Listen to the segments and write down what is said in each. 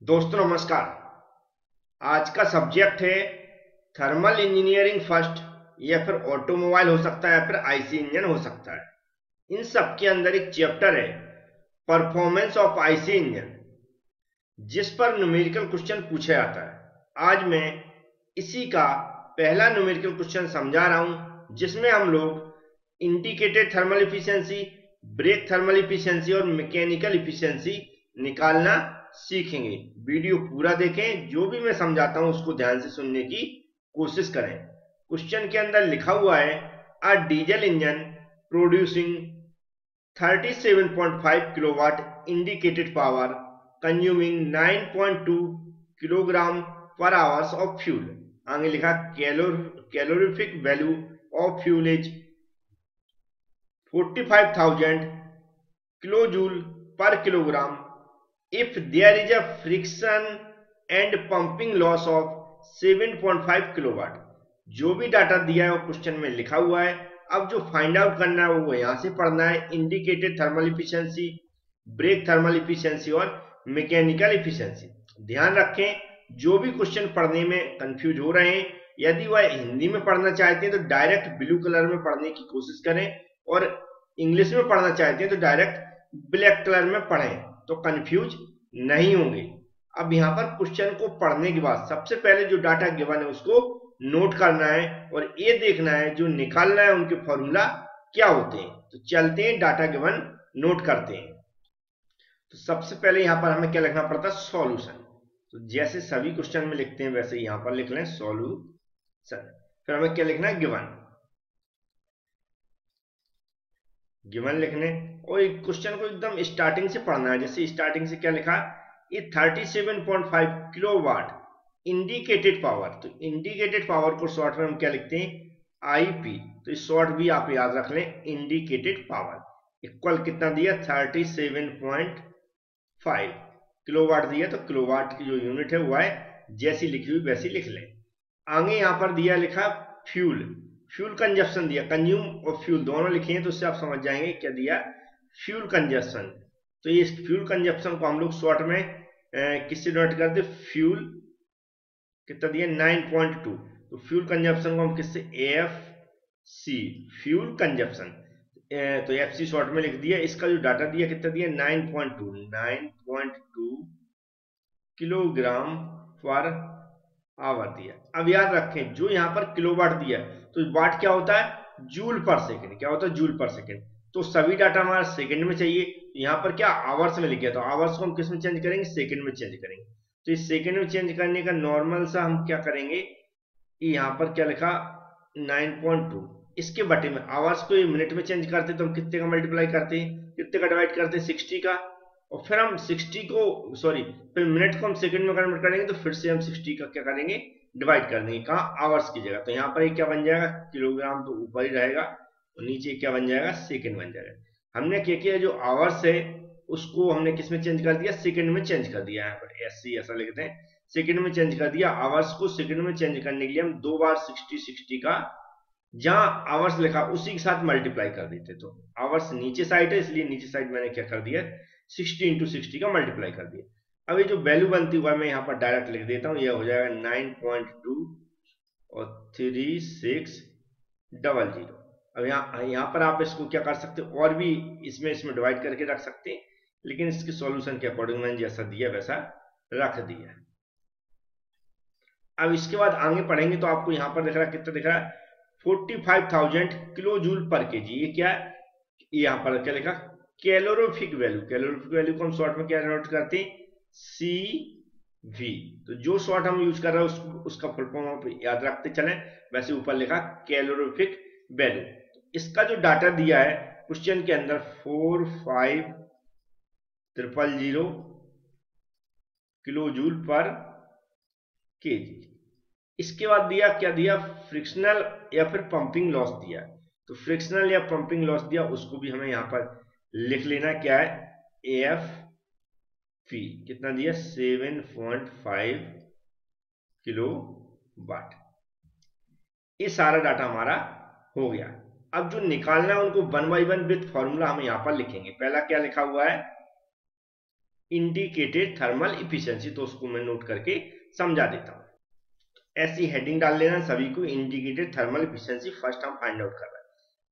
दोस्तों नमस्कार। आज का सब्जेक्ट है थर्मल इंजीनियरिंग फर्स्ट, या फिर ऑटोमोबाइल हो सकता है या फिर आईसी इंजन हो सकता है। इन सब के अंदर एक चैप्टर है परफॉर्मेंस ऑफ आईसी इंजन, जिस पर न्यूमेरिकल क्वेश्चन पूछा जाता है। आज मैं इसी का पहला न्यूमेरिकल क्वेश्चन समझा रहा हूं, जिसमें हम लोग indicated thermal efficiency, brake thermal efficiency और मैकेनिकल इफिशियंसी निकालना सीखेंगे। वीडियो पूरा देखें, जो भी मैं समझाता हूं उसको ध्यान से सुनने की कोशिश करें। क्वेश्चन के अंदर लिखा हुआ है a diesel engine producing 37.5 kilowatt indicated power consuming 9.2 kilogram पर आवर्स ऑफ फ्यूल। आगे लिखा calorific value of fuel is 45,000 kilojule per kilogram if there is a friction and pumping loss of 7.5 kilowatt. जो भी डाटा दिया है वो question में लिखा हुआ है। अब जो फाइंड आउट करना है वो यहां से पढ़ना है। Indicated thermal efficiency, brake thermal efficiency और मैकेनिकल इफिशियंसी। ध्यान रखें, जो भी क्वेश्चन पढ़ने में कंफ्यूज हो रहे हैं, यदि वह हिंदी में पढ़ना चाहते हैं तो डायरेक्ट ब्लू कलर में पढ़ने की कोशिश करें, और इंग्लिश में पढ़ना चाहते हैं तो डायरेक्ट ब्लैक कलर में पढ़ें, तो कंफ्यूज नहीं होंगे। अब यहां पर क्वेश्चन को पढ़ने के बाद सबसे पहले जो डाटा गिवन है उसको नोट करना है, और ये देखना है जो निकालना है उनके फॉर्मूला क्या होते हैं। तो चलते हैं, डाटा गिवन नोट करते हैं। तो सबसे पहले यहां पर हमें क्या लिखना पड़ता है? सॉल्यूशन। तो जैसे सभी क्वेश्चन में लिखते हैं वैसे यहां पर लिख लें सॉल्यूशन। फिर हमें क्या लिखना है? गिवन। गिवन लिखने, और क्वेश्चन को एकदम स्टार्टिंग से पढ़ना है। जैसे स्टार्टिंग से क्या लिखा? ये 37.5 किलोवाट इंडिकेटेड पावर। तो इंडिकेटेड पावर को शॉर्ट में हम क्या लिखते हैं? आईपी। तो इस शॉर्ट भी आप याद रख लें, इंडिकेटेड पावर इक्वल कितना दिया? 37.5 किलोवाट दिया। तो किलोवाट की जो यूनिट है वो है जैसी लिखी हुई वैसी लिख लें। आगे यहां पर दिया लिखा फ्यूल। फ्यूल कंजप्शन दिया, कंज्यूम और फ्यूल दोनों लिखे हैं, तो उससे आप समझ जाएंगे क्या दिया? Fuel consumption. तो ये फ्यूल कंजप्शन को हम लोग शॉर्ट में किससे डिनोट करते? फ्यूल कितना दिया? 9.2। तो फ्यूल कंजप्शन को हम किससे? F C, fuel consumption. तो एफ सी शॉर्ट में लिख दिया। इसका जो डाटा दिया कितना दिया? 9.2 किलोग्राम पर आवर दिया। अब याद रखें, जो यहां पर किलोवाट दिया, तो वाट क्या होता है? जूल पर सेकंड। क्या होता है? जूल पर सेकंड। तो सभी डाटा हमारा सेकंड में चाहिए, तो यहां पर क्या आवर्स में लिख गया, तो आवर्स को हम किस में चेंज करेंगे? सेकंड में चेंज करेंगे। तो इस सेकंड में चेंज करने का नॉर्मल सा हम क्या करेंगे? यहां पर क्या लिखा? 9.2। इसके बटे में आवर्स को मिनट में चेंज करते तो हम कितने का मल्टीप्लाई करते हैं? कितने का डिवाइड करते हैं? 60 का। और फिर हम 60 को, सॉरी, फिर मिनट को हम सेकंड में कन्वर्ट करेंगे, तो फिर से हम 60 का क्या करेंगे? डिवाइड कर देंगे। कहाँ? आवर्स की जगह। तो यहाँ पर क्या बन जाएगा? किलोग्राम तो ऊपर ही रहेगा, और नीचे क्या बन जाएगा? सेकंड बन जाएगा। हमने क्या किया? जो आवर्स है उसको हमने किस में चेंज कर दिया? सेकंड में चेंज कर दिया। यहाँ पर एस सी ऐसा लिखते हैं, सेकंड में चेंज कर दिया। आवर्स को सेकंड में चेंज करने के लिए हम दो बार 60 का जहां आवर्स लिखा उसी के साथ मल्टीप्लाई कर देते। तो आवर्स नीचे साइड है, इसलिए नीचे साइड मैंने क्या कर दिया? 60 इंटू 60 का मल्टीप्लाई कर दिया। अब ये जो वैल्यू बनती हुआ मैं यहाँ पर डायरेक्ट लिख देता हूँ, ये हो जाएगा 9.2 और 3600। अब यहाँ पर आप इसको क्या कर सकते हो? और भी इसमें डिवाइड करके रख सकते हैं, लेकिन इसके सॉल्यूशन के अकॉर्डिंग मैंने जैसा दिया वैसा रख दिया। अब इसके बाद आगे पढ़ेंगे तो आपको यहाँ पर दिख रहा है, कितना दिख रहा है? 45,000 किलो जूल पर के जी। ये क्या है? यहाँ पर क्या लिखा? Calorific value. कैलोरीफिक वैल्यू को हम शॉर्ट में क्या नोट करते हैं? सी वी। तो जो शॉर्ट हम यूज कर रहे हैं उसका फुल फॉर्म आप याद रखते चलें। वैसे ऊपर लिखा कैलोरीफिक वैल्यू। तो इसका जो डाटा दिया है क्वेश्चन के अंदर 45,000 किलो जूल पर के जी। इसके बाद दिया क्या? दिया फ्रिक्शनल या फिर पंपिंग लॉस दिया। तो फ्रिक्शनल या पंपिंग लॉस दिया, उसको भी हमें यहां पर लिख लेना। क्या है? एफ पी कितना दिया? 7.5 किलो वाट। ये सारा डाटा हमारा हो गया। अब जो निकालना है उनको one by one with formula हम यहां पर लिखेंगे। पहला क्या लिखा हुआ है? इंडिकेटेड थर्मल इफिशियंसी, तो उसको मैं नोट करके समझा देता हूं। ऐसी हेडिंग डाल लेना सभी को, इंडिकेटेड थर्मल इफिशियंसी फर्स्ट हम फाइंड आउट कर रहे हैं।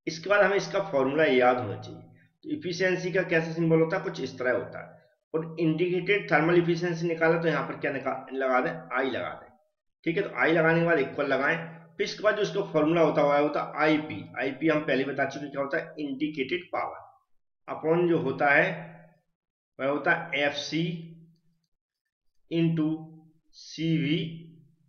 इसके बाद हमें इसका फॉर्मूला याद होना चाहिए। तो इफिशियंसी का कैसा सिंबल होता है, कुछ इस तरह होता है। और इंडिकेटेड थर्मल इफिशियंसी निकाला तो यहाँ पर क्या लगा दें, आई लगा दें। ठीक है, तो आई लगाने के बाद इक्वल लगाएं। फिर इसके बाद जो उसका फॉर्मूला होता है आईपी। आईपी हम पहले बता चुके क्या होता है, इंडिकेटेड पावर अपॉन जो होता है वह होता है F C into C V,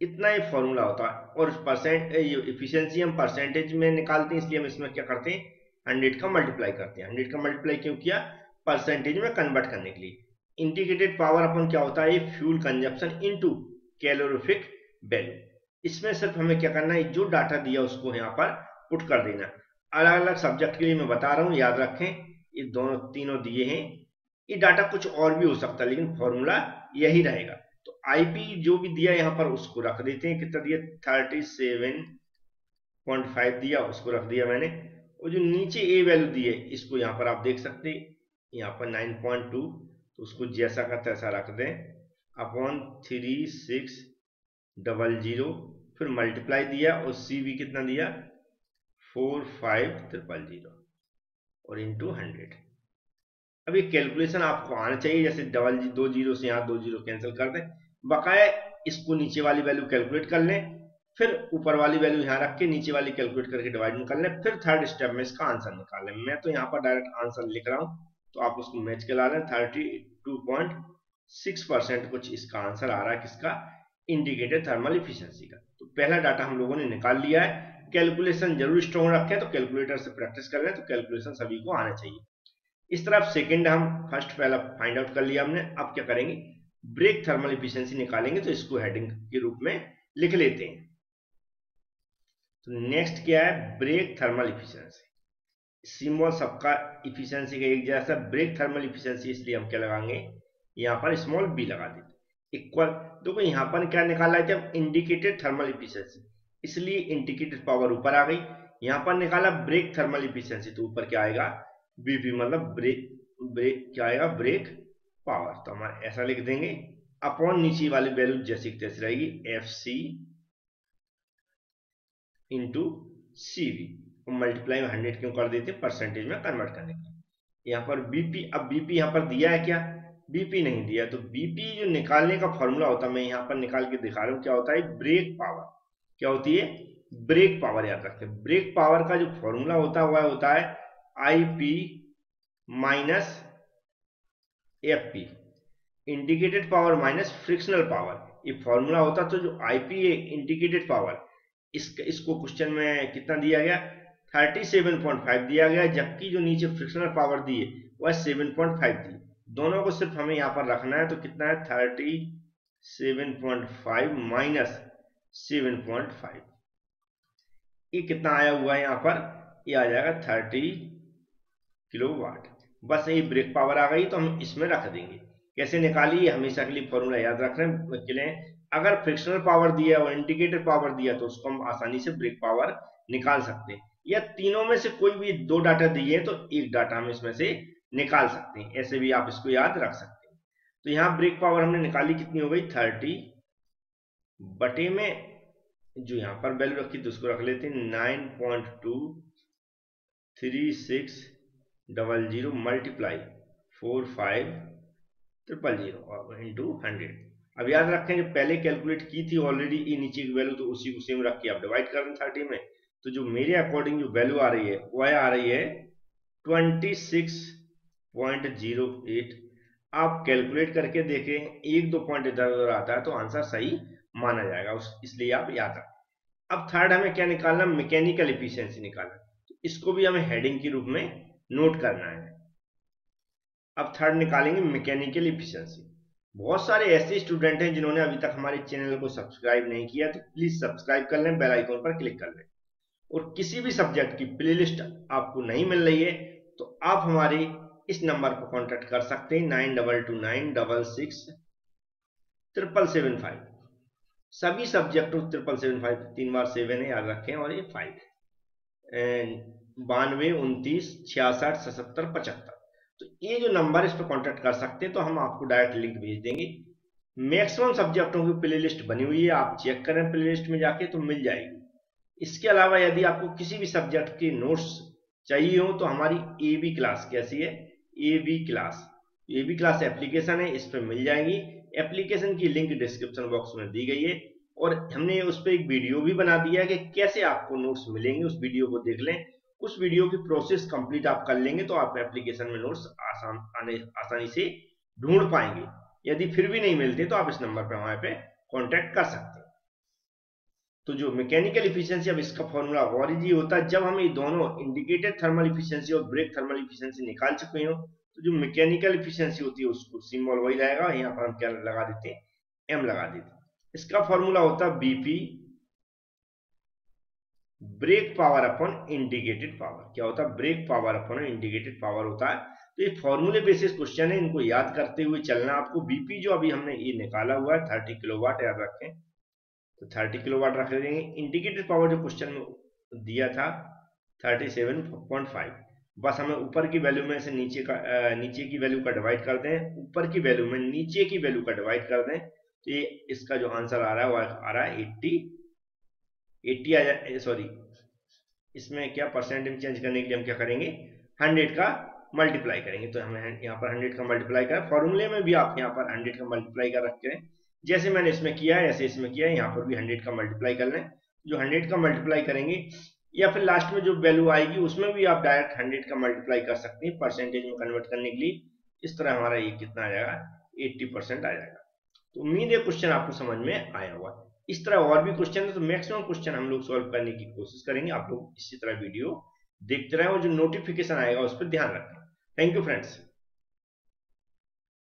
इतना ही फॉर्मूला होता है। और परसेंट इफिशियंसी हम परसेंटेज में निकालते हैं, इसलिए हम इसमें क्या करते हैं, 100 का मल्टीप्लाई करते हैं। 100 का मल्टीप्लाई क्यों किया, परसेंटेज में कन्वर्ट करने के लिए। इंडिकेटेड पावर अपन क्या होता है, fuel consumption into calorific value. इसमें सिर्फ हमें क्या करना है, जो डाटा दिया उसको यहाँ पर पुट कर देना। अलग अलग सब्जेक्ट के लिए मैं बता रहा हूँ, याद रखें ये दोनों तीनों दिए हैं। ये डाटा कुछ और भी हो सकता है, लेकिन फॉर्मूला यही रहेगा। तो आईपी जो भी दिया यहाँ पर उसको रख देते हैं। कितना दिया, 37.5 दिया, उसको रख दिया मैंने। और जो नीचे ए वैल्यू दी है इसको यहाँ पर आप देख सकते हैं, यहाँ पर 9.2, तो उसको जैसा का तैसा रख दें अपॉन 3600, फिर मल्टीप्लाई दिया और सी भी कितना दिया 45000 और इंटू 100। अब ये कैलकुलेशन आपको आना चाहिए, जैसे दो जीरो से यहाँ 2 जीरो कैंसिल कर दें, बकाया इसको नीचे वाली वैल्यू कैलकुलेट कर लें, फिर ऊपर वाली वैल्यू यहाँ रख के नीचे वाली कैलकुलेट करके डिवाइड कर लें, फिर थर्ड स्टेप में इसका आंसर निकाल लें। मैं तो यहाँ पर डायरेक्ट आंसर लिख रहा हूँ, तो आप उसको मैच के ला लें। 32.6% कुछ इसका आंसर आ रहा है, किसका, इंडिकेटेड थर्मल इफिशियंसी का। तो पहला डाटा हम लोगों ने निकाल लिया है। कैलकुलेशन जरूर स्ट्रॉन्ग रखें, तो कैलकुलेटर से प्रैक्टिस कर लें, तो कैलकुलेशन सभी को आना चाहिए। इस तरफ सेकंड हम फर्स्ट पहला फाइंड आउट कर लिया हमने। अब क्या करेंगे, ब्रेक थर्मल इफिशियंसी निकालेंगे, तो इसको हेडिंग के रूप में लिख लेते हैं। तो नेक्स्ट क्या है, ब्रेक थर्मल इफिशियंसी। सिंबल सबका इफिशियंसी का एक जैसा, ब्रेक थर्मल इफिशियंसी, इसलिए हम क्या लगाएंगे, यहाँ पर स्मॉल बी लगा देते इक्वल। देखो यहाँ पर क्या निकाला है, इंडिकेटेड थर्मल इफिशियंसी, इसलिए इंडिकेटेड पावर ऊपर आ गई। यहाँ पर निकाला ब्रेक थर्मल इफिशियंसी, तो ऊपर क्या आएगा, बीपी, मतलब ब्रेक क्या आएगा, ब्रेक पावर। तो हमारे ऐसा लिख देंगे अपॉन नीचे वाली वैल्यू जैसी तैसी रहेगी, F C into C V, multiply 100 क्यों कर देते हैं, परसेंटेज में कन्वर्ट करने के लिए। यहाँ पर बीपी, अब बीपी यहाँ पर दिया है क्या, बीपी नहीं दिया, तो बीपी जो निकालने का फॉर्मूला होता है, मैं यहाँ पर निकाल के दिखा रहा हूँ, क्या होता है, ब्रेक पावर। क्या होती है, ब्रेक पावर। याद रखें, ब्रेक पावर का जो फॉर्मूला होता है वह होता है IP minus F P, indicated power minus frictional power. ये फॉर्मूला होता, तो जो आईपी है इंडिकेटेड पावर, इसको क्वेश्चन में कितना दिया गया, 37.5 दिया गया, जबकि जो नीचे फ्रिक्शनल पावर दी है वह 7.5 दी। दोनों को सिर्फ हमें यहाँ पर रखना है, तो कितना है 37.5 माइनस 7.5, ये कितना आया हुआ है यहाँ पर, ये आ जाएगा 30 किलोवाट। बस यही ब्रेक पावर आ गई, तो हम इसमें रख देंगे। कैसे निकाली, हमेशा के लिए फॉर्मूला याद रखना है। अगर फ्रिक्शनल पावर दिया और इंडिकेटर पावर दिया तो उसको हम आसानी से ब्रेक पावर निकाल सकते हैं, या तीनों में से कोई भी दो डाटा दिए तो एक डाटा हम इसमें से निकाल सकते हैं, ऐसे भी आप इसको याद रख सकते हैं। तो यहाँ ब्रेक पावर हमने निकाली, कितनी हो गई, 30 बटे में जो यहाँ पर वैल्यू रखी थी उसको रख लेते हैं 9.23600 मल्टीप्लाई 45000 इंटू 100। अब याद रखें जो पहले कैलकुलेट की थी ऑलरेडी ये नीचे की वैल्यू, तो उसी को सेम रख के आप डिवाइड कर दें 30 में, तो जो मेरे अकॉर्डिंग जो वैल्यू आ रही है वह आ रही है 26.08। आप कैलकुलेट करके देखें, एक दो पॉइंट इधर उधर आता है तो आंसर सही माना जाएगा, इसलिए आप याद रखें। अब थर्ड हमें क्या निकालना, मैकेनिकल एफिशिएंसी निकालना, तो इसको भी हमें हेडिंग के रूप में नोट करना है। अब थर्ड निकालेंगे मैकेनिकल एफिशिएंसी। बहुत सारे ऐसे स्टूडेंट हैं जिन्होंने अभी तक हमारे चैनल को सब्सक्राइब नहीं किया, तो प्लीज सब्सक्राइब कर लें, बेल आइकन पर क्लिक कर लें। और किसी भी सब्जेक्ट की प्लेलिस्ट आपको नहीं मिल रही है तो आप हमारे इस नंबर पर कांटेक्ट कर सकते हैं 9229667775। सभी सब्जेक्टों 775, 3 बार 7 है याद रखें, और ये 5 92 29 66 77 75। तो ये जो नंबर इस पर कॉन्टेक्ट कर सकते हैं, तो हम आपको डायरेक्ट लिंक भेज देंगे। मैक्सिमम सब्जेक्टों की प्लेलिस्ट बनी हुई है, आप चेक करें प्लेलिस्ट में जाके तो मिल जाएगी। इसके अलावा यदि आपको किसी भी सब्जेक्ट के नोट्स चाहिए हो तो हमारी AB क्लास कैसी है, AB क्लास एप्लीकेशन है, इस पर मिल जाएंगी। एप्लीकेशन की लिंक डिस्क्रिप्शन बॉक्स में दी गई है और हमने उस पर एक वीडियो भी बना दिया है कि कैसे आपको नोट्स मिलेंगे, उस वीडियो को देख लें। उस वीडियो की प्रोसेस कंप्लीट आप कर लेंगे तो आप एप्लीकेशन में नोट्स आसानी से ढूंढ पाएंगे। यदि फिर भी नहीं मिलते तो आप इस नंबर पर हमारे पे कॉन्टेक्ट कर सकते हैं। तो जो मैकेनिकल इफिशियंसी, अब इसका फॉर्मूला और इजी होता है। जब हम ये दोनों इंडिकेटेड थर्मल इफिशियंसी और ब्रेक थर्मल इफिशियंसी निकाल चुके हो तो जो मैकेनिकल इफिशियंसी होती है उसको सिंबल वही रहेगा, यहाँ पर हम क्या लगा देते हैं, M लगा देते हैं। इसका फॉर्मूला होता है BP brake power upon indicated power. क्या होता है, brake power upon indicated power होता है। तो ये फॉर्मूले बेसिस क्वेश्चन है, इनको याद करते हुए चलना आपको। BP जो अभी हमने ये निकाला हुआ है 30 किलोवाट, याद रखें, तो 30 किलोवाट रख देंगे। इंडिकेटेड पावर जो क्वेश्चन में दिया था 37.5, बस हमें ऊपर की वैल्यू में से नीचे की वैल्यू का डिवाइड कर दें, ऊपर की वैल्यू में नीचे की वैल्यू का डिवाइड कर दें, तो ये इसका जो आंसर आ रहा है वो आ रहा है 80 आ जाए, सॉरी, इसमें क्या परसेंट में चेंज करने के लिए हम क्या करेंगे, 100 का मल्टीप्लाई करेंगे। तो हमें यहाँ पर 100 का मल्टीप्लाई कर, फॉर्मूले में भी आप यहाँ पर 100 का मल्टीप्लाई कर रखते हैं, जैसे मैंने इसमें किया है ऐसे इसमें किया है, यहाँ पर भी 100 का मल्टीप्लाई कर लें। जो 100 का मल्टीप्लाई करेंगे या फिर लास्ट में जो वैल्यू आएगी उसमें भी आप डायरेक्ट 100 का मल्टीप्लाई कर सकते हैं परसेंटेज में कन्वर्ट करने के लिए। इस तरह हमारा ये कितना आ जाएगा, 80% आ जाएगा। तो उम्मीद है क्वेश्चन आपको समझ में आया होगा। इस तरह और भी क्वेश्चन है, तो मैक्सिमम क्वेश्चन हम लोग सॉल्व करने की कोशिश करेंगे। आप लोग इसी तरह वीडियो देखते रहें और जो नोटिफिकेशन आएगा उस पर ध्यान रखें। Thank you friends.